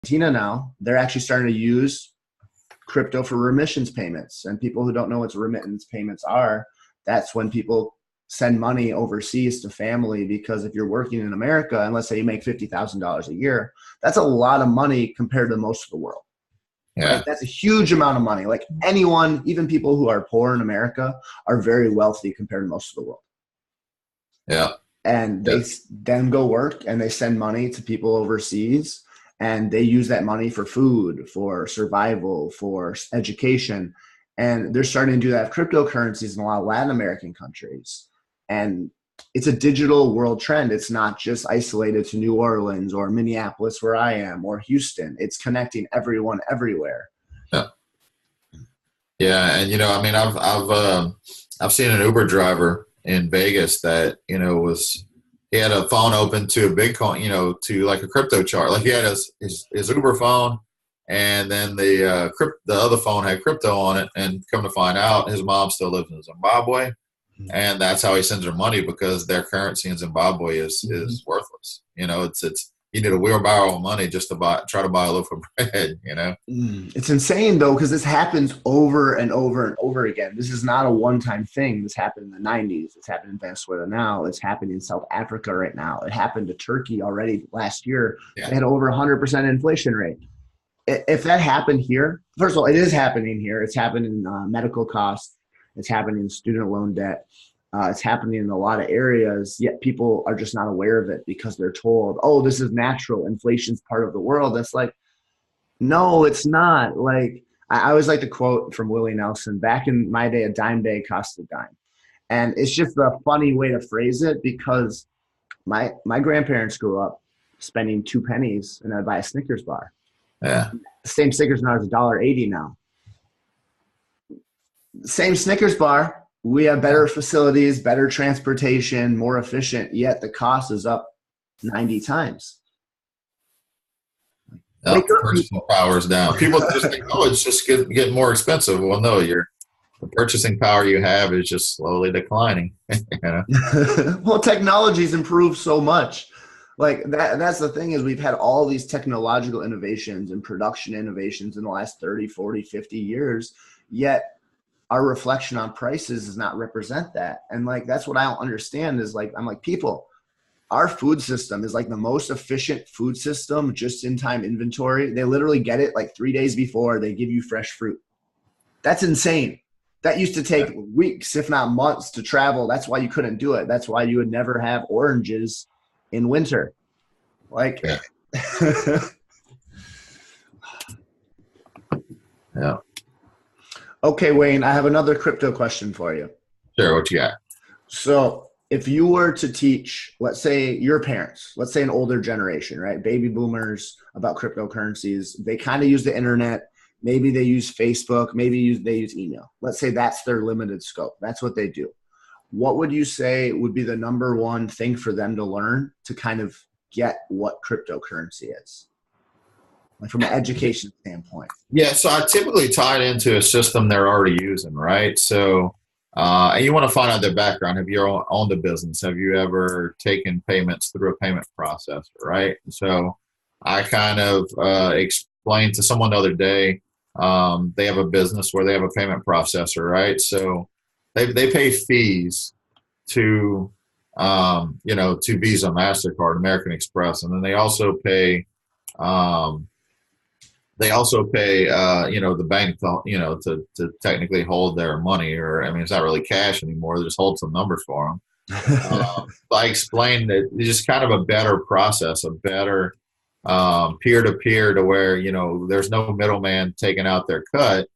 Argentina now, they're actually starting to use crypto for remissions payments. And people who don't know what remittance payments are, that's when people send money overseas to family, because if you're working in America, and let's say you make $50,000 a year, that's a lot of money compared to most of the world. Yeah. Right? That's a huge amount of money. Like anyone, even people who are poor in America, are very wealthy compared to most of the world. Yeah. And they then go work and they send money to people overseas, and they use that money for food, for survival, for education. And they're starting to do that with cryptocurrencies in a lot of Latin American countries. And it's a digital world trend. It's not just isolated to New Orleans or Minneapolis, where I am, or Houston. It's connecting everyone everywhere. Yeah. Yeah. And, I mean, I've seen an Uber driver in Vegas that, he had a phone open to a Bitcoin, to like a crypto chart. Like he had his Uber phone, and then the other phone had crypto on it. And come to find out, his mom still lives in Zimbabwe, and that's how he sends her money, because their currency in Zimbabwe is worthless. It's you need a wheelbarrow of money just to try to buy a loaf of bread. It's insane though, because this happens over and over and over again. This is not a one-time thing. This happened in the 90s. It's happened in Venezuela now. It's happening in South Africa right now. It happened to Turkey already last year. Yeah. They had over 100% inflation rate. If that happened here, first of all, it is happening here. It's happening in medical costs. It's happening in student loan debt. It's happening in a lot of areas, yet people are just not aware of it because they're told, oh, this is natural. Inflation's part of the world. That's like, no, it's not. Like, I always like the quote from Willie Nelson, back in my day, a dime bag cost a dime. And it's just a funny way to phrase it, because my grandparents grew up spending 2 pennies and I'd buy a Snickers bar. Yeah. The same Snickers bar is $1.80 now. Same Snickers bar. We have better facilities, better transportation, more efficient, yet the cost is up 90 times. Purchasing power is down. People just think, oh, it's just getting more expensive. Well, no, the purchasing power you have is just slowly declining. Well, technology's improved so much. Like that's the thing, is we've had all these technological innovations and production innovations in the last 30, 40, 50 years, yet our reflection on prices does not represent that. And like, that's what I don't understand is like, I'm like, people, our food system is like the most efficient food system, just in time inventory. They literally get it like 3 days before they give you fresh fruit. That's insane. That used to take weeks, if not months, to travel. That's why you couldn't do it. That's why you would never have oranges in winter. Like, yeah. Okay, Wayne, I have another crypto question for you. Sure, what you got? So if you were to teach, let's say your parents, let's say an older generation, right? Baby boomers, about cryptocurrencies, they kind of use the internet. Maybe they use Facebook, maybe they use email. Let's say that's their limited scope. That's what they do. What would you say would be the number one thing for them to learn to kind of get what cryptocurrency is? Like from an education standpoint. Yeah, so I typically tie it into a system they're already using, right? So and you want to find out their background. Have you owned a business? Have you ever taken payments through a payment processor, right? So I kind of explained to someone the other day, they have a business where they have a payment processor, right? So they pay fees to, to Visa, MasterCard, American Express, and then they also pay the bank to technically hold their money, or, I mean, it's not really cash anymore. They just hold some numbers for them. I explained that it's just kind of a better process, a better peer-to-peer, to where, there's no middleman taking out their cut.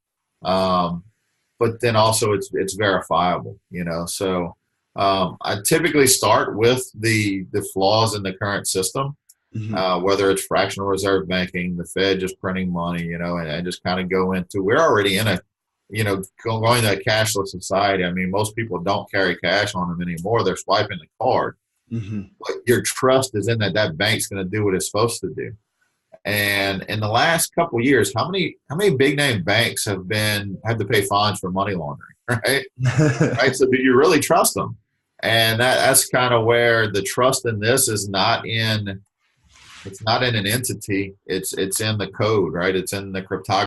But then also it's verifiable, So I typically start with the flaws in the current system. Whether it's fractional reserve banking, the Fed just printing money, and just kind of go into, we're already in a, going to a cashless society. I mean, most people don't carry cash on them anymore. They're swiping the card. But your trust is in that bank's going to do what it's supposed to do. And in the last couple of years, how many big name banks had to pay fines for money laundering, right? Right. So do you really trust them? And that's kind of where the trust in this is not in It's not in an entity. It's in the code, right? It's in the cryptography